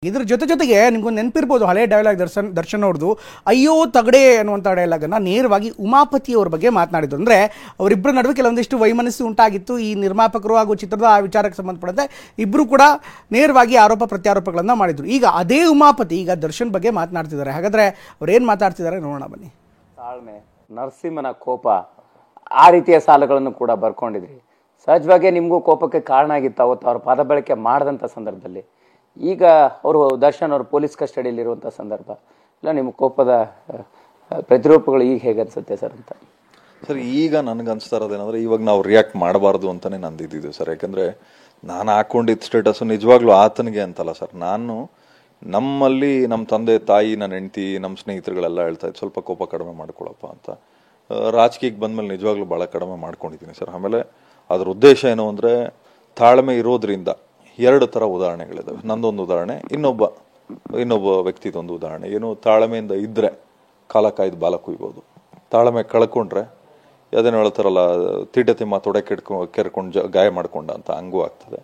ಇದ್ರ ಜೊತೆಗೆ ನಿಮ್ಗೊಂದು ನೆನಪಿರ್ಬೋದು ಹಳೆ ಡೈಲಾಗ್ ದರ್ಶನ್ ಅವ್ರದ್ದು ಅಯ್ಯೋ ತಗಡೆ ಅನ್ನುವಂಥ ಡೈಲಾಗನ್ನು ನೇರವಾಗಿ ಉಮಾಪತಿ ಅವ್ರ ಬಗ್ಗೆ ಮಾತನಾಡಿದ್ರು. ಅಂದರೆ ಅವರಿಬ್ಬರ ನಡುವೆ ಕೆಲವೊಂದಿಷ್ಟು ವೈಮನಸ್ಸು ಉಂಟಾಗಿತ್ತು. ಈ ನಿರ್ಮಾಪಕರು ಹಾಗೂ ಚಿತ್ರದ ಆ ವಿಚಾರಕ್ಕೆ ಸಂಬಂಧಪಟ್ಟಂತೆ ಇಬ್ಬರು ಕೂಡ ನೇರವಾಗಿ ಆರೋಪ ಪ್ರತ್ಯಾರೋಪಗಳನ್ನು ಮಾಡಿದ್ರು. ಈಗ ಅದೇ ಉಮಾಪತಿ ಈಗ ದರ್ಶನ್ ಬಗ್ಗೆ ಮಾತನಾಡ್ತಿದ್ದಾರೆ. ಹಾಗಾದರೆ ಅವ್ರೇನು ಮಾತಾಡ್ತಿದ್ದಾರೆ ನೋಡೋಣ ಬನ್ನಿ. ತಾಳ್ಮೆ, ನರಸಿಂಹನ ಕೋಪ, ಆ ರೀತಿಯ ಸಾಲುಗಳನ್ನು ಕೂಡ ಬರ್ಕೊಂಡಿದ್ರಿ. ಸಹಜವಾಗಿ ನಿಮಗೂ ಕೋಪಕ್ಕೆ ಕಾರಣ ಆಗಿತ್ತು ಅವತ್ತು ಅವ್ರ ಪದ ಬಳಕೆ ಮಾಡಿದಂಥ ಸಂದರ್ಭದಲ್ಲಿ. ಈಗ ಅವರು ದರ್ಶನ್ ಅವರು ಪೊಲೀಸ್ ಕಸ್ಟಡಿಯಲ್ಲಿರುವಂಥ ಸಂದರ್ಭ ಇಲ್ಲ, ನಿಮ್ಮ ಕೋಪದ ಪ್ರತಿರೂಪಗಳು ಈಗ ಹೇಗೆ ಅನ್ಸುತ್ತೆ ಸರ್ ಅಂತ? ಸರ್, ಈಗ ನನಗೆ ಅನಿಸ್ತಾ ಇರೋದೇನಂದ್ರೆ ಇವಾಗ ನಾವು ರಿಯಾಕ್ಟ್ ಮಾಡಬಾರ್ದು ಅಂತಲೇ ನಂದಿದ್ದು ಸರ್. ಯಾಕಂದರೆ ನಾನು ಹಾಕೊಂಡಿದ್ದ ಸ್ಟೇಟಸ್ಸು ನಿಜವಾಗ್ಲೂ ಆತನಿಗೆ ಅಂತಲ್ಲ ಸರ್. ನಾನು ನಮ್ಮಲ್ಲಿ ನಮ್ಮ ತಂದೆ ತಾಯಿ, ನನ್ನ ಹೆಂಡತಿ, ನಮ್ಮ ಸ್ನೇಹಿತರುಗಳೆಲ್ಲ ಹೇಳ್ತಾ ಇದ್ದು ಸ್ವಲ್ಪ ಕೋಪ ಕಡಿಮೆ ಮಾಡ್ಕೊಳಪ್ಪ ಅಂತ. ರಾಜಕೀಯಕ್ಕೆ ಬಂದಮೇಲೆ ನಿಜವಾಗ್ಲೂ ಭಾಳ ಕಡಿಮೆ ಮಾಡ್ಕೊಂಡಿದ್ದೀನಿ ಸರ್. ಆಮೇಲೆ ಅದ್ರ ಉದ್ದೇಶ ಏನು ಅಂದರೆ ತಾಳ್ಮೆ ಇರೋದ್ರಿಂದ ಎರಡು ಥರ ಉದಾಹರಣೆಗಳಿದ್ದಾವೆ. ನಂದೊಂದು ಉದಾಹರಣೆ, ಇನ್ನೊಬ್ಬ ವ್ಯಕ್ತಿದೊಂದು ಉದಾಹರಣೆ. ಏನು, ತಾಳ್ಮೆಯಿಂದ ಇದ್ದರೆ ಕಾಲ ಕಾಯ್ದು ಬಾಲ ಕುಯ್ಬೋದು, ತಾಳ್ಮೆ ಕಳ್ಕೊಂಡ್ರೆ ಅದೇನು ಹೇಳ್ತಾರಲ್ಲ, ತೀಟೆ ತೊಡೆ ಕೆರ್ಕೊಂಡು ಗಾಯ ಮಾಡ್ಕೊಂಡ ಅಂತ, ಹಂಗೂ ಆಗ್ತದೆ.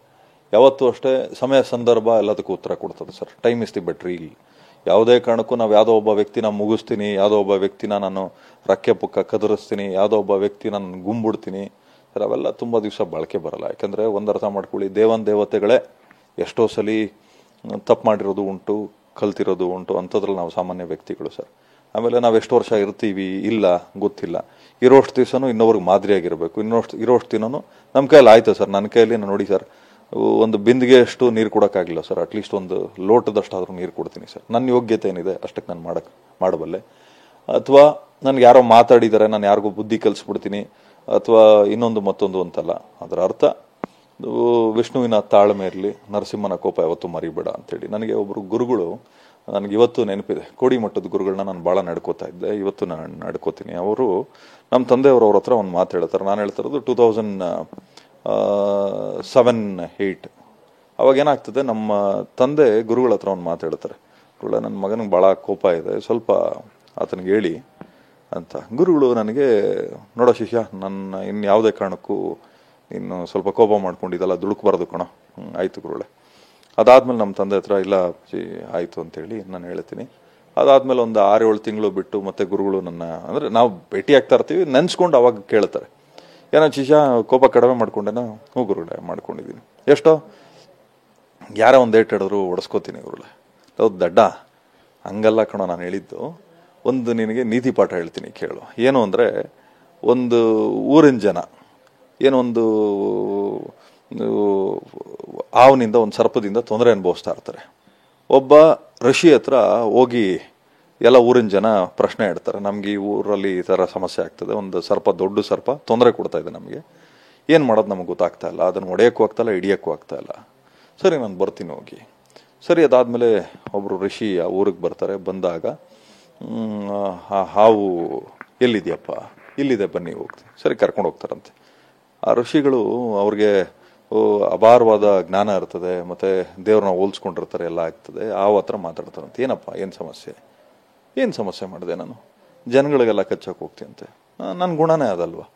ಯಾವತ್ತೂ ಅಷ್ಟೇ ಸಮಯ ಸಂದರ್ಭ ಎಲ್ಲದಕ್ಕೂ ಉತ್ತರ ಕೊಡ್ತದೆ sir. Time is the better. ಇಲ್ಲಿ ಯಾವುದೇ ಕಾರಣಕ್ಕೂ ನಾವು ಯಾವುದೋ ಒಬ್ಬ ವ್ಯಕ್ತಿನ ಮುಗಿಸ್ತೀನಿ, ಯಾವುದೋ ಒಬ್ಬ ವ್ಯಕ್ತಿನ ನಾನು ರಕ್ಕೆ ಪುಕ್ಕ ಕದರಿಸ್ತೀನಿ, ಯಾವುದೋ ಒಬ್ಬ ವ್ಯಕ್ತಿನ ನಾನು ಗುಂಬಿಡ್ತೀನಿ ಸರ್, ಅವೆಲ್ಲ ತುಂಬ ದಿವಸ ಬಾಳಿಕೆ ಬರಲ್ಲ. ಯಾಕಂದರೆ ಒಂದು ಅರ್ಥ ಮಾಡ್ಕೊಳ್ಳಿ, ದೇವತೆಗಳೇ ಎಷ್ಟೋ ಸಲ ತಪ್ಪು ಮಾಡಿರೋದು ಉಂಟು, ಕಲ್ತಿರೋದು ಉಂಟು, ಅಂಥದ್ರಲ್ಲಿ ನಾವು ಸಾಮಾನ್ಯ ವ್ಯಕ್ತಿಗಳು ಸರ್. ಆಮೇಲೆ ನಾವು ಎಷ್ಟು ವರ್ಷ ಇರ್ತೀವಿ ಇಲ್ಲ ಗೊತ್ತಿಲ್ಲ. ಇರೋಷ್ಟು ದಿವಸನೂ ಇನ್ನೊಬ್ರಿಗೆ ಮಾದರಿಯಾಗಿರಬೇಕು. ಇರೋಷ್ಟು ದಿನನೂ ನಮ್ಮ ಕೈಯಲ್ಲಿ ಆಯ್ತು ಸರ್. ನನ್ನ ಕೈಯಲ್ಲಿ ನಾನು ನೋಡಿ ಸರ್, ಒಂದು ಬಿಂದಿಗೆ ಅಷ್ಟು ನೀರು ಕೊಡೋಕ್ಕಾಗಿಲ್ಲ ಸರ್, ಅಟ್ಲೀಸ್ಟ್ ಒಂದು ಲೋಟದಷ್ಟಾದರೂ ನೀರು ಕೊಡ್ತೀನಿ ಸರ್. ನನ್ನ ಯೋಗ್ಯತೆ ಏನಿದೆ ಅಷ್ಟಕ್ಕೆ ನಾನು ಮಾಡಬಲ್ಲೆ. ಅಥವಾ ನನಗೆ ಯಾರೋ ಮಾತಾಡಿದ್ದಾರೆ, ನಾನು ಯಾರಿಗೂ ಬುದ್ಧಿ ಕಲಿಸ್ಬಿಡ್ತೀನಿ ಅಥವಾ ಇನ್ನೊಂದು ಮತ್ತೊಂದು ಅಂತಲ್ಲ. ಅದರ ಅರ್ಥ ವಿಷ್ಣುವಿನ ತಾಳ್ಮೆ ಇರಲಿ, ನರಸಿಂಹನ ಕೋಪ ಯಾವತ್ತೂ ಮರಿಬೇಡ ಅಂತೇಳಿ ನನಗೆ ಒಬ್ಬರು ಗುರುಗಳು, ನನಗೆ ಇವತ್ತು ನೆನಪಿದೆ. ಕೋಡಿಮಟ್ಟದ ಗುರುಗಳನ್ನ ನಾನು ಭಾಳ ನಡ್ಕೋತಾ ಇದ್ದೆ, ಇವತ್ತು ನಾನು ನಡ್ಕೋತೀನಿ. ಅವರು ನಮ್ಮ ತಂದೆಯವರು ಅವ್ರ ಹತ್ರ ಒಂದು ಮಾತು ಹೇಳ್ತಾರೆ. ನಾನು ಹೇಳ್ತಾ ಇರೋದು 2007-8. ಅವಾಗ ಏನಾಗ್ತದೆ, ನಮ್ಮ ತಂದೆ ಗುರುಗಳ ಹತ್ರ ಒಂದು ಮಾತು ಹೇಳ್ತಾರೆ. ಗುರುಗಳ, ನನ್ನ ಮಗನಿಗೆ ಭಾಳ ಕೋಪ ಇದೆ, ಸ್ವಲ್ಪ ಆತನಿಗೆ ಹೇಳಿ ಅಂತ. ಗುರುಗಳು ನನಗೆ, ನೋಡೋ ಶಿಷ್ಯ, ನನ್ನ ಇನ್ಯಾವುದೇ ಕಾರಣಕ್ಕೂ ಇನ್ನು ಸ್ವಲ್ಪ ಕೋಪ ಮಾಡ್ಕೊಂಡಿದ್ದಲ್ಲ, ದುಡುಕ್ಬಾರ್ದು ಕಣೋ. ಆಯಿತು ಗುರುಗಳೇ. ಅದಾದ್ಮೇಲೆ ನಮ್ಮ ತಂದೆ ಹತ್ರ ಇಲ್ಲ ಅಪ್ಪಾಜಿ ಆಯಿತು ಅಂತೇಳಿ ನಾನು ಹೇಳ್ತೀನಿ. ಅದಾದ್ಮೇಲೆ ಒಂದು 6-7 ತಿಂಗಳು ಬಿಟ್ಟು ಮತ್ತೆ ಗುರುಗಳು ನನ್ನ, ಅಂದರೆ ನಾವು ಭೇಟಿ ಆಗ್ತಾ ಇರ್ತೀವಿ, ನೆನ್ಸ್ಕೊಂಡು ಅವಾಗ ಕೇಳ್ತಾರೆ, ಏನೋ ಶಿಷ್ಯ ಕೋಪ ಕಡಿಮೆ ಮಾಡ್ಕೊಂಡೇನೋ? ಹ್ಞೂ ಗುರುಗಳೇ ಮಾಡ್ಕೊಂಡಿದ್ದೀನಿ. ಎಷ್ಟೋ? ಯಾರೋ ಒಂದು ಏಟ್ ಹಿಡಿದ್ರು ಹೊಡೆಸ್ಕೋತೀನಿ ಗುರುಗಳೇ. ಹೌದು ದಡ್ಡ, ಹಂಗಲ್ಲ ಕಣೋ ನಾನು ಹೇಳಿದ್ದು. ಒಂದು ನಿನಗೆ ನೀತಿ ಪಾಠ ಹೇಳ್ತೀನಿ ಕೇಳು. ಏನು ಅಂದರೆ, ಒಂದು ಊರಿನ ಜನ ಏನೊಂದು ಹಾವಿನಿಂದ, ಒಂದು ಸರ್ಪದಿಂದ ತೊಂದರೆ ಅನುಭವಿಸ್ತಾ ಇರ್ತಾರೆ. ಒಬ್ಬ ಋಷಿ ಹತ್ರ ಹೋಗಿ ಎಲ್ಲ ಊರಿನ ಜನ ಪ್ರಶ್ನೆ ಇಡ್ತಾರೆ, ನಮ್ಗೆ ಈ ಊರಲ್ಲಿ ಈ ಥರ ಸಮಸ್ಯೆ ಆಗ್ತದೆ, ಒಂದು ಸರ್ಪ, ದೊಡ್ಡ ಸರ್ಪ ತೊಂದರೆ ಕೊಡ್ತಾ ಇದೆ, ನಮಗೆ ಏನು ಮಾಡೋದು ನಮಗೆ ಗೊತ್ತಾಗ್ತಾ ಇಲ್ಲ, ಅದನ್ನು ಹೊಡೆಯೋಕ್ಕೂ ಆಗ್ತಾಯಿಲ್ಲ, ಹಿಡಿಯೋಕ್ಕೂ ಆಗ್ತಾ ಇಲ್ಲ. ಸರಿ ನಾನು ಬರ್ತೀನಿ ಹೋಗಿ. ಸರಿ, ಅದಾದಮೇಲೆ ಒಬ್ಬರು ಋಷಿ ಆ ಊರಿಗೆ ಬರ್ತಾರೆ. ಬಂದಾಗ ಆ ಹಾವು ಎಲ್ಲಿದೆಯಪ್ಪ? ಇಲ್ಲಿದೆ, ಬನ್ನಿ ಹೋಗ್ತೀನಿ. ಸರಿ, ಕರ್ಕೊಂಡು ಹೋಗ್ತಾರಂತೆ. ಆ ಋಷಿಗಳು ಅವ್ರಿಗೆ ಅಪಾರವಾದ ಜ್ಞಾನ ಇರ್ತದೆ, ಮತ್ತು ದೇವ್ರನ್ನ ಹೋಲ್ಸ್ಕೊಂಡಿರ್ತಾರೆ, ಎಲ್ಲ ಆಗ್ತದೆ. ಆ ಹತ್ರ ಮಾತಾಡ್ತಾರಂತೆ, ಏನಪ್ಪ ಏನು ಸಮಸ್ಯೆ ಮಾಡಿದೆ ನಾನು? ಜನಗಳಿಗೆಲ್ಲ ಕಚ್ಚೋಕೆ ಹೋಗ್ತೀಯಂತೆ. ನನ್ನ ಗುಣನೇ ಅದಲ್ವಾ?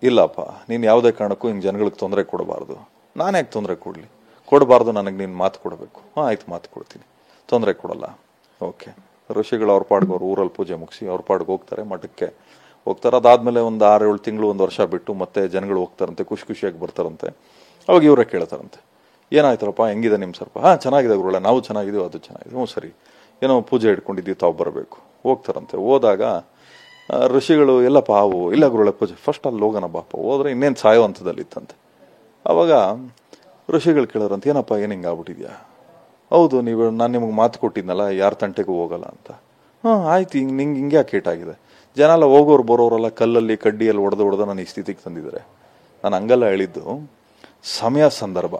ಇಲ್ಲಪ್ಪ, ನೀನು ಯಾವುದೇ ಕಾರಣಕ್ಕೂ ಹಿಂಗೆ ಜನಗಳಿಗೆ ತೊಂದರೆ ಕೊಡಬಾರ್ದು. ನಾನು ಯಾಕೆ ತೊಂದರೆ ಕೊಡಬಾರ್ದು? ನನಗೆ ನೀನು ಮಾತು ಕೊಡಬೇಕು. ಆಯ್ತು, ಮಾತು ಕೊಡ್ತೀನಿ, ತೊಂದರೆ ಕೊಡಲ್ಲ. ಓಕೆ. ಋಷಿಗಳು ಅವ್ರ ಪಾಡ್ಗೆ, ಅವ್ರು ಊರಲ್ಲಿ ಪೂಜೆ ಮುಗಿಸಿ ಅವ್ರ ಪಾಡ್ಗೆ ಹೋಗ್ತಾರೆ, ಮಠಕ್ಕೆ ಹೋಗ್ತಾರೆ. ಅದಾದಮೇಲೆ ಒಂದು 6-7 ತಿಂಗಳು, 1 ವರ್ಷ ಬಿಟ್ಟು ಮತ್ತೆ ಜನಗಳು ಹೋಗ್ತಾರಂತೆ, ಖುಷಿಯಾಗಿ ಬರ್ತಾರಂತೆ. ಅವಾಗ ಇವರೇ ಕೇಳ್ತಾರಂತೆ, ಏನಾಯ್ತರಪ್ಪ, ಹೆಂಗಿದೆ ನಿಮ್ಮ ಸರ್ಪ? ಚೆನ್ನಾಗಿದೆ ಗುರುಗಳೇ, ನಾವು ಚೆನ್ನಾಗಿದ್ದೀವಿ, ಅದು ಚೆನ್ನಾಗಿದೆ. ಹ್ಞೂ ಸರಿ, ಏನೋ ಪೂಜೆ ಇಟ್ಕೊಂಡಿದ್ದೀವಿ, ತಾವು ಬರಬೇಕು. ಹೋಗ್ತಾರಂತೆ. ಹೋದಾಗ ಋಷಿಗಳು, ಎಲ್ಲಪ್ಪ ಹಾವು? ಇಲ್ಲ ಗುರುಗಳೇ, ಪೂಜೆ ಫಸ್ಟ್ ಅಲ್ಲಿ ಹೋಗೋಣ ಬಾಪ. ಹೋದ್ರೆ ಇನ್ನೇನು ಸಾಯೋ ಹಂತದಲ್ಲಿ ಇತ್ತಂತೆ. ಅವಾಗ ಋಷಿಗಳು ಕೇಳೋರಂತೆ, ಏನಪ್ಪ ಏನು ಹಿಂಗೆ ಆಗ್ಬಿಟ್ಟಿದ್ಯಾ? ಹೌದು, ನಾನು ನಿಮಗೆ ಮಾತು ಕೊಟ್ಟಿದ್ನಲ್ಲ, ಯಾರ ತಂಟೆಗೂ ಹೋಗಲ್ಲ ಅಂತ. ಆಯ್ತು, ಹಿಂಗೆ ಯಾಕೆ ಕೇಟಾಗಿದೆ? ಜನ ಎಲ್ಲ ಹೋಗೋರು ಬರೋರೆಲ್ಲ ಕಲ್ಲಲ್ಲಿ ಕಡ್ಡಿಯಲ್ಲಿ ಹೊಡೆದು ನಾನು ಈ ಸ್ಥಿತಿಗೆ ತಂದಿದ್ದಾರೆ. ನಾನು ಹಂಗಲ್ಲ ಹೇಳಿದ್ದು, ಸಮಯ ಸಂದರ್ಭ.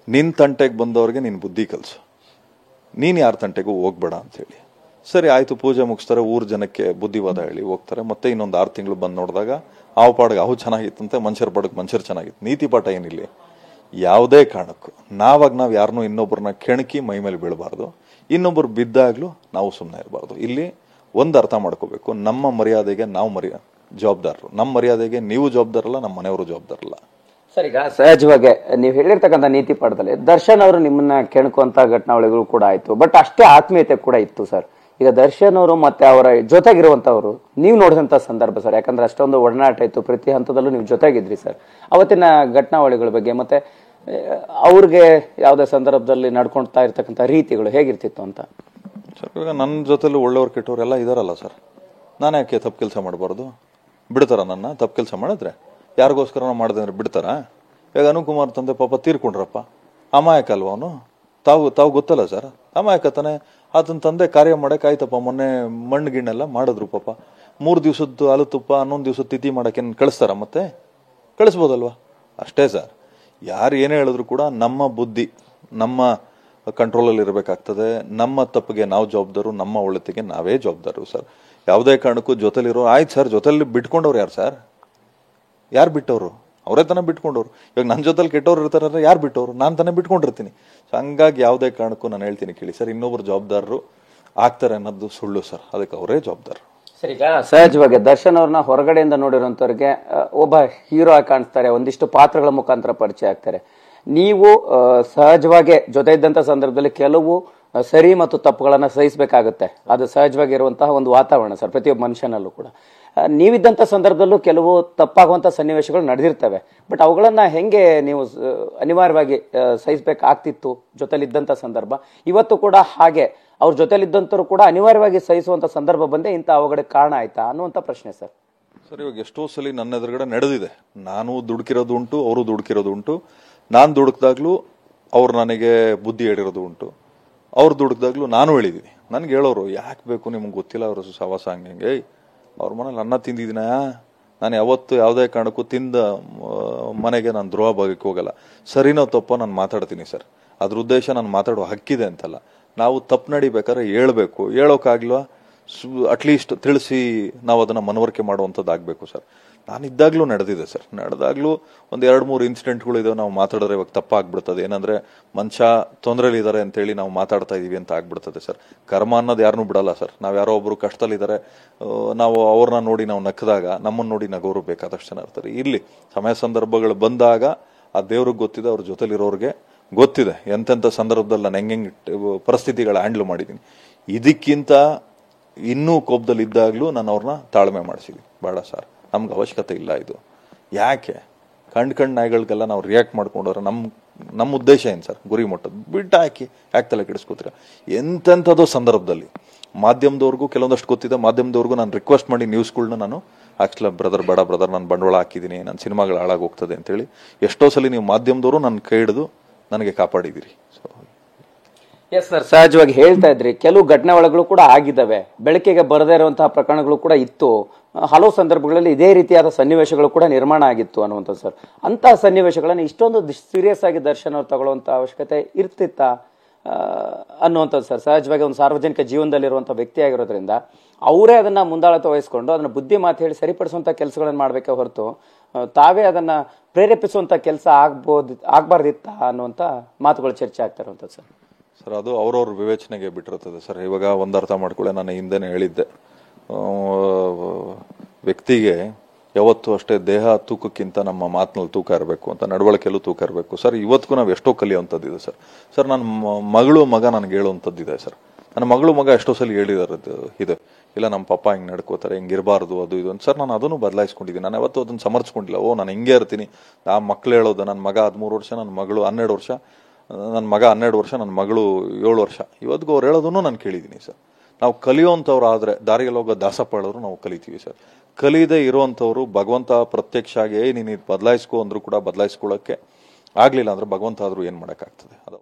ನಿನ್ನ ತಂಟೆಗೆ ಬಂದವ್ರಿಗೆ ನೀನು ಬುದ್ಧಿ ಕಲಿಸು, ನೀನು ಯಾರ ತಂಟೆಗೂ ಹೋಗ್ಬೇಡ ಅಂಥೇಳಿ. ಸರಿ ಆಯಿತು, ಪೂಜೆ ಮುಗಿಸ್ತಾರೆ, ಊರು ಜನಕ್ಕೆ ಬುದ್ಧಿವಾದ ಹೇಳಿ ಹೋಗ್ತಾರೆ. ಮತ್ತೆ ಇನ್ನೊಂದು 6 ತಿಂಗಳು ಬಂದು ನೋಡಿದಾಗ ಹಾವು ಪಾಡಿಗೆ ಹಾವು ಚೆನ್ನಾಗಿತ್ತಂತೆ, ಮನುಷ್ಯರ ಪಾಡಿಗೆ ಮನುಷ್ಯರು ಚೆನ್ನಾಗಿತ್ತು. ನೀತಿ ಪಾಠ ಏನಿಲ್ಲ, ಯಾವುದೇ ಕಾರಣಕ್ಕೂ ನಾವು ಯಾರನ್ನೂ ಇನ್ನೊಬ್ಬರನ್ನ ಕೆಣಕಿ ಮೈ ಮೇಲೆ ಬೀಳಬಾರ್ದು, ಇನ್ನೊಬ್ಬರು ಬಿದ್ದಾಗಲೂ ನಾವು ಸುಮ್ಮನೆ ಇರಬಾರ್ದು. ಇಲ್ಲಿ ಒಂದು ಅರ್ಥ ಮಾಡ್ಕೋಬೇಕು, ನಮ್ಮ ಮರ್ಯಾದೆಗೆ ನಾವು ಜವಾಬ್ದಾರರು. ನಮ್ಮ ಮರ್ಯಾದೆಗೆ ನೀವು ಜವಾಬ್ದಾರಲ್ಲ, ನಮ್ಮ ಮನೆಯವರು ಜವಾಬ್ದಾರಲ್ಲ. ಸರ್, ಈಗ ಸಹಜವಾಗಿ ನೀವು ಹೇಳಿರ್ತಕ್ಕಂಥ ನೀತಿ ಪಾಠದಲ್ಲಿ ದರ್ಶನ್ ಅವರು ನಿಮ್ಮನ್ನ ಕೆಣಕುವಂತ ಘಟನಾವಳಿಗಳು ಕೂಡ ಆಯ್ತು, ಬಟ್ ಅಷ್ಟೇ ಆತ್ಮೀಯತೆ ಕೂಡ ಇತ್ತು ಸರ್. ಈಗ ದರ್ಶನ್ ಅವರು ಮತ್ತೆ ಅವರ ಜೊತೆಗಿರುವಂತವ್ರು ನೀವು ನೋಡಿದಂತ ಸಂದರ್ಭ ಸರ್, ಯಾಕಂದ್ರೆ ಅಷ್ಟೊಂದು ಒಡನಾಟ ಇತ್ತು, ಪ್ರತಿ ಹಂತದಲ್ಲೂ ನೀವು ಜೊತೆಗಿದ್ರಿ ಸರ್. ಅವತ್ತಿನ ಘಟನಾವಳಿಗಳ ಬಗ್ಗೆ ಮತ್ತೆ ಅವ್ರಿಗೆ ಯಾವುದೇ ಸಂದರ್ಭದಲ್ಲಿ ನಡ್ಕೊಳ್ತಾ ಇರ್ತಕ್ಕಂಥ ರೀತಿಗಳು ಹೇಗಿರ್ತಿತ್ತು ಅಂತ. ಸರ್, ಇವಾಗ ನನ್ನ ಜೊತೆಲಿ ಒಳ್ಳೆಯವ್ರು ಕೆಟ್ಟವ್ರು ಎಲ್ಲ ಇದಾರಲ್ಲ ಸರ್. ನಾನು ಯಾಕೆ ತಪ್ಪು ಕೆಲಸ ಮಾಡಬಾರ್ದು? ಬಿಡ್ತಾರ ನನ್ನ ತಪ್ಪು ಕೆಲಸ ಮಾಡಿದ್ರೆ? ಯಾರಿಗೋಸ್ಕರ ಮಾಡಿದೆ ಅಂದ್ರೆ ಬಿಡ್ತಾರ? ಈಗ ಅನುಕುಮಾರ್ ತಂದೆ ಪಾಪ ತೀರ್ಕೊಂಡ್ರಪ್ಪ, ಅಮಾಯಕ ಅಲ್ವ ಅವನು? ತಾವು ಗೊತ್ತಲ್ಲ ಸರ್, ಅಮಾಯಕ ತಾನೆ. ಆತನ ತಂದೆ ಕಾರ್ಯ ಮಾಡಕ್ಕೆ ಆಯ್ತಪ್ಪ, ಮೊನ್ನೆ ಮಣ್ಣು ಗಿಣ್ಣೆಲ್ಲ ಮಾಡಿದ್ರು ಪಾಪ. 3 ದಿವಸದ್ದು ಹಾಲು ತುಪ್ಪ 11 ದಿವಸದ ತಿಥಿ ಮಾಡಕ್ಕೆ ಕಳಿಸ್ತಾರ? ಮತ್ತೆ ಕಳಿಸ್ಬೋದಲ್ವಾ? ಅಷ್ಟೇ ಸರ್. ಯಾರು ಏನೇ ಹೇಳಿದ್ರು ಕೂಡ ನಮ್ಮ ಬುದ್ಧಿ ನಮ್ಮ ಕಂಟ್ರೋಲಲ್ಲಿ ಇರಬೇಕಾಗ್ತದೆ. ನಮ್ಮ ತಪ್ಪಿಗೆ ನಾವು ಜವಾಬ್ದಾರು, ನಮ್ಮ ಒಳಿತಿಗೆ ನಾವೇ ಜವಾಬ್ದಾರು ಸರ್. ಯಾವುದೇ ಕಾರಣಕ್ಕೂ ಜೊತೆಲಿರೋ ಆಯ್ತು ಸರ್, ಜೊತೆಲಿ ಬಿಟ್ಕೊಂಡವ್ರು ಯಾರು ಸರ್? ಯಾರು ಬಿಟ್ಟವ್ರು? ಅವರೇ ತಾನೇ ಬಿಟ್ಕೊಂಡವ್ರು. ಇವಾಗ ನನ್ನ ಜೊತೆಲಿ ಕೆಟ್ಟವ್ರು ಇರ್ತಾರ, ಯಾರು ಬಿಟ್ಟವ್ರು? ನಾನು ತಾನೇ ಬಿಟ್ಕೊಂಡಿರ್ತೀನಿ. ಸೊ ಹಂಗಾಗಿ ಯಾವುದೇ ಕಾರಣಕ್ಕೂ ನಾನು ಹೇಳ್ತೀನಿ ಕೇಳಿ ಸರ್, ಇನ್ನೊಬ್ರು ಜವಾಬ್ದಾರರು ಆಗ್ತಾರೆ ಅನ್ನೋದು ಸುಳ್ಳು ಸರ್. ಅದಕ್ಕೆ ಅವರೇ ಜವಾಬ್ದಾರ. ಸರ್, ಈಗ ಸಹಜವಾಗಿ ದರ್ಶನ್ ಅವ್ರನ್ನ ಹೊರಗಡೆಯಿಂದ ನೋಡಿರೋಂಥವ್ರಿಗೆ ಒಬ್ಬ ಹೀರೋ ಆಗಿ ಕಾಣಿಸ್ತಾರೆ, ಒಂದಿಷ್ಟು ಪಾತ್ರಗಳ ಮುಖಾಂತರ ಪರಿಚಯ ಆಗ್ತಾರೆ. ನೀವು ಸಹಜವಾಗಿ ಜೊತೆ ಇದ್ದಂತ ಸಂದರ್ಭದಲ್ಲಿ ಕೆಲವು ಸರಿ ಮತ್ತು ತಪ್ಪುಗಳನ್ನ ಸಹಿಸಬೇಕಾಗುತ್ತೆ. ಅದು ಸಹಜವಾಗಿ ಇರುವಂತಹ ಒಂದು ವಾತಾವರಣ ಸರ್, ಪ್ರತಿಯೊಬ್ಬ ಮನುಷ್ಯನಲ್ಲೂ ಕೂಡ. ನೀವಿದ್ದಂಥ ಸಂದರ್ಭದಲ್ಲೂ ಕೆಲವು ತಪ್ಪಾಗುವಂಥ ಸನ್ನಿವೇಶಗಳು ನಡೆದಿರ್ತವೆ, ಬಟ್ ಅವುಗಳನ್ನ ಹೆಂಗೆ ನೀವು ಅನಿವಾರ್ಯವಾಗಿ ಸಹಿಸಬೇಕಾಗ್ತಿತ್ತು ಜೊತೆಲಿದ್ದಂಥ ಸಂದರ್ಭ? ಇವತ್ತು ಕೂಡ ಹಾಗೆ ಅವ್ರ ಜೊತೆಲಿದ್ದಂಥವ್ರು ಕೂಡ ಅನಿವಾರ್ಯವಾಗಿ ಸಹಿಸುವಂಥ ಸಂದರ್ಭ ಬಂದೇ ಇಂಥ ಅವಘಡಕ್ಕೆ ಕಾರಣ ಆಯ್ತಾ ಅನ್ನುವಂಥ ಪ್ರಶ್ನೆ ಸರ್. ಸರ್, ಇವಾಗ ಎಷ್ಟೋ ಸಲ ನನ್ನ ಎದುರುಗಡೆ ನಡೆದಿದೆ. ನಾನು ದುಡುಕಿರೋದು ಉಂಟು, ಅವರು ದುಡುಕಿರೋದು ಉಂಟು. ನಾನು ದುಡುಕ್ದಾಗ್ಲೂ ಅವ್ರು ನನಗೆ ಬುದ್ಧಿ ಹೇಳಿರೋದು ಉಂಟು, ಅವ್ರು ದುಡುಕ್ದಾಗ್ಲೂ ನಾನು ಹೇಳಿದ್ದೀನಿ. ನನ್ಗೆ ಹೇಳೋರು, ಯಾಕೆ ಬೇಕು ನಿಮ್ಗೆ ಗೊತ್ತಿಲ್ಲ ಅವರು ಸವಾಸ ಹಂಗೆ. ಅವ್ರ ಮನೇಲಿ ಅನ್ನ ತಿಂದಿದ್ದೀನ? ನಾನು ಯಾವತ್ತು ಯಾವುದೇ ಕಾರಣಕ್ಕೂ ತಿಂದ ಮನೆಗೆ ನಾನು ದ್ರೋಹ ಭಾಗಕ್ಕೆ ಹೋಗಲ್ಲ. ಸರಿನೋ ತಪ್ಪೋ ನಾನು ಮಾತಾಡ್ತೀನಿ ಸರ್. ಅದ್ರ ಉದ್ದೇಶ ನಾನು ಮಾತಾಡೋ ಹಕ್ಕಿದೆ ಅಂತಲ್ಲ. ನಾವು ತಪ್ಪು ನಡಿಬೇಕಾದ್ರೆ ಹೇಳ್ಬೇಕು, ಹೇಳೋಕ್ಕಾಗ್ಲ್ವಾ ಅಟ್ಲೀಸ್ಟ್ ತಿಳಿಸಿ ನಾವು ಅದನ್ನ ಮನವರಿಕೆ ಮಾಡುವಂಥದ್ದು ಆಗ್ಬೇಕು ಸರ್. ನಾನಿದ್ದಾಗ್ಲೂ ನಡೆದಿದೆ ಸರ್. ನಡೆದಾಗ್ಲೂ ಒಂದು 2-3 ಇನ್ಸಿಡೆಂಟ್ಗಳು ಇದಾವೆ. ನಾವು ಮಾತಾಡಿದ್ರೆ ಇವಾಗ ತಪ್ಪಾಗ್ಬಿಡ್ತದೆ. ಏನಂದ್ರೆ ಮನುಷ್ಯ ತೊಂದರೆಲಿ ಇದ್ದಾರೆ ಅಂತೇಳಿ ನಾವು ಮಾತಾಡ್ತಾ ಇದೀವಿ ಅಂತ ಆಗ್ಬಿಡ್ತದೆ ಸರ್. ಕರ್ಮ ಅನ್ನೋದು ಯಾರನ್ನೂ ಬಿಡಲ್ಲ ಸರ್. ನಾವ್ ಯಾರೋ ಒಬ್ರು ಕಷ್ಟದಲ್ಲಿದ್ದಾರೆ, ನಾವು ಅವ್ರನ್ನ ನೋಡಿ ನಾವು ನಕ್ಕದಾಗ ನಮ್ಮನ್ನ ನೋಡಿ ನಗೋರು ಬೇಕಾದಷ್ಟು ಜನ ಇರ್ತಾರೆ. ಇಲ್ಲಿ ಸಮಯ ಸಂದರ್ಭಗಳು ಬಂದಾಗ ಆ ದೇವ್ರಿಗೆ ಗೊತ್ತಿದೆ, ಅವ್ರ ಜೊತೆಲಿರೋರ್ಗೆ ಗೊತ್ತಿದೆ ಎಂತೆಂಥ ಸಂದರ್ಭದಲ್ಲಿ ನಾನು ಹೆಂಗೆ ಪರಿಸ್ಥಿತಿಗಳ ಹ್ಯಾಂಡಲ್ ಮಾಡಿದ್ದೀನಿ. ಇದಕ್ಕಿಂತ ಇನ್ನೂ ಕೋಪದಲ್ಲಿ ಇದ್ದಾಗ್ಲೂ ನಾನು ಅವ್ರನ್ನ ತಾಳ್ಮೆ ಮಾಡಿಸಿದ್ವಿ. ಬೇಡ ಸರ್, ನಮ್ಗೆ ಅವಶ್ಯಕತೆ ಇಲ್ಲ ಇದು. ಯಾಕೆ ಕಣ್ ನಾಯಿಗಳಿಗೆಲ್ಲ ನಾವು ರಿಯಾಕ್ಟ್ ಮಾಡ್ಕೊಂಡ್ರೆ ನಮ್ಮ ಉದ್ದೇಶ ಏನು ಸರ್? ಗುರಿ ಮುಟ್ಟೋದು ಬಿಟ್ಟು ಹಾಕಿ ಯಾಕೆ ತಲೆ ಕೆಡಿಸ್ಕೋತೀರ? ಎಂತೆಂಥದ್ದು ಸಂದರ್ಭದಲ್ಲಿ ಮಾಧ್ಯಮದವ್ರಿಗೂ ಕೆಲವೊಂದಷ್ಟು ಗೊತ್ತಿದೆ. ಮಾಧ್ಯಮದವ್ರಿಗೂ ನಾನು ರಿಕ್ವೆಸ್ಟ್ ಮಾಡಿ ನ್ಯೂಸ್ಗಳನ್ನ ನಾನು ಆಕ್ಚುಲಿ ಬೇಡ ಬ್ರದರ್, ನಾನು ಬಂಡವಾಳ ಹಾಕಿದ್ದೀನಿ, ನನ್ನ ಸಿನಿಮಾಗಳು ಹಾಳಾಗೋಗ್ತದೆ ಅಂತೇಳಿ ಎಷ್ಟೋ ಸಲ ನೀವು ಮಾಧ್ಯಮದವರು ನನ್ನ ಕೈ ಹಿಡಿದು ನನಗೆ ಕಾಪಾಡಿದಿರಿ. ಎಸ್ ಸರ್, ಸಹಜವಾಗಿ ಹೇಳ್ತಾ ಇದ್ರಿ, ಕೆಲವು ಘಟನೆಗಳು ಕೂಡ ಆಗಿದ್ದಾವೆ, ಬೆಳಕಿಗೆ ಬರದೇ ಇರುವಂತಹ ಪ್ರಕರಣಗಳು ಕೂಡ ಇತ್ತು, ಹಲವು ಸಂದರ್ಭಗಳಲ್ಲಿ ಇದೇ ರೀತಿಯಾದ ಸನ್ನಿವೇಶಗಳು ಕೂಡ ನಿರ್ಮಾಣ ಆಗಿತ್ತು ಅನ್ನುವಂಥದ್ದು ಸರ್. ಅಂತಹ ಸನ್ನಿವೇಶಗಳನ್ನು ಇಷ್ಟೊಂದು ಸೀರಿಯಸ್ ಆಗಿ ದರ್ಶನ್ ಅವ್ರು ತಗೊಳ್ಳುವಂತ ಅವಶ್ಯಕತೆ ಇರ್ತಿತ್ತಾ ಅನ್ನುವಂಥದ್ದು ಸರ್. ಸಹಜವಾಗಿ ಒಂದು ಸಾರ್ವಜನಿಕ ಜೀವನದಲ್ಲಿರುವಂಥ ವ್ಯಕ್ತಿ ಆಗಿರೋದ್ರಿಂದ ಅವರೇ ಅದನ್ನ ಮುಂದಾಳತ್ವ ವಹಿಸ್ಕೊಂಡು ಅದನ್ನ ಬುದ್ಧಿ ಮಾತು ಹೇಳಿ ಸರಿಪಡಿಸುವಂತ ಕೆಲಸಗಳನ್ನು ಮಾಡಬೇಕೆ ಹೊರತು ತಾವೇ ಅದನ್ನ ಪ್ರೇರೇಪಿಸುವಂತ ಕೆಲಸ ಆಗ್ಬಾರ್ದಿತ್ತ ಅನ್ನುವಂಥ ಮಾತುಗಳು ಚರ್ಚೆ ಆಗ್ತಾ ಇರುವಂಥದ್ದು ಸರ್. ಸರ್, ಅದು ಅವ್ರವ್ರ ವಿವೇಚನೆಗೆ ಬಿಟ್ಟಿರ್ತದೆ ಸರ್. ಇವಾಗ ಒಂದು ಅರ್ಥ ಮಾಡ್ಕೊಳ್ಳೆ, ನಾನು ಹಿಂದೆನೇ ಹೇಳಿದ್ದೆ, ವ್ಯಕ್ತಿಗೆ ಯಾವತ್ತೂ ಅಷ್ಟೇ ದೇಹ ತೂಕಕ್ಕಿಂತ ನಮ್ಮ ಮಾತಿನಲ್ಲಿ ತೂಕ ಇರಬೇಕು ಅಂತ, ನಡವಳಿಕೆಯಲ್ಲೂ ತೂಕ ಇರಬೇಕು ಸರ್. ಇವತ್ತಿಗೂ ನಾವು ಎಷ್ಟೋ ಕಲಿಯುವಂಥದ್ದಿದೆ ಸರ್. ಸರ್, ನನ್ನ ಮಗ ನನಗೆ ಹೇಳುವಂಥದ್ದಿದೆ ಸರ್. ನನ್ನ ಮಗ ಎಷ್ಟೋ ಸಲ ಹೇಳಿದಾರೆ ಇದೆ, ಇಲ್ಲ ನಮ್ಮ ಪಪ್ಪ ಹಿಂಗೆ ನಡ್ಕೋತಾರೆ, ಹಿಂಗಿರಬಾರ್ದು ಅದು ಇದು ಅಂತ. ಸರ್, ನಾನು ಅದನ್ನು ಬದಲಾಯಿಸ್ಕೊಂಡಿದ್ದೀನಿ. ನಾನು ಯಾವತ್ತೂ ಅದನ್ನು ಸಮರ್ಸ್ಕೊಂಡಿಲ್ಲ. ನಾನು ಹಿಂಗೆ ಇರ್ತೀನಿ. ಆ ಮಕ್ಳು ಹೇಳೋದು, ನನ್ನ ಮಗ 13 ವರ್ಷ, ನನ್ನ ಮಗಳು 12 ವರ್ಷ, ನನ್ನ ಮಗ 12 ವರ್ಷ, ನನ್ನ ಮಗಳು 7 ವರ್ಷ. ಇವತ್ತಿಗೂ ಅವ್ರು ಹೇಳೋದನ್ನು ನಾನು ಕೇಳಿದ್ದೀನಿ ಸರ್. ನಾವು ಕಲಿಯುವಂಥವ್ರು ಆದರೆ ದಾರಿಯಲ್ಲಿ ಹೋಗೋ ದಾಸಪ್ಪಾಳವರು ನಾವು ಕಲಿತೀವಿ ಸರ್. ಕಲಿಯದೇ ಇರುವಂಥವ್ರು ಭಗವಂತ ಪ್ರತ್ಯಕ್ಷ ಆಗಿ ನೀನು ಬದಲಾಯಿಸ್ಕೊ ಅಂದ್ರೂ ಕೂಡ ಬದಲಾಯಿಸ್ಕೊಳ್ಳೋಕ್ಕೆ ಆಗಲಿಲ್ಲ ಅಂದ್ರೆ ಭಗವಂತ ಆದರೂ ಏನು ಮಾಡೋಕ್ಕಾಗ್ತದೆ? ಅದು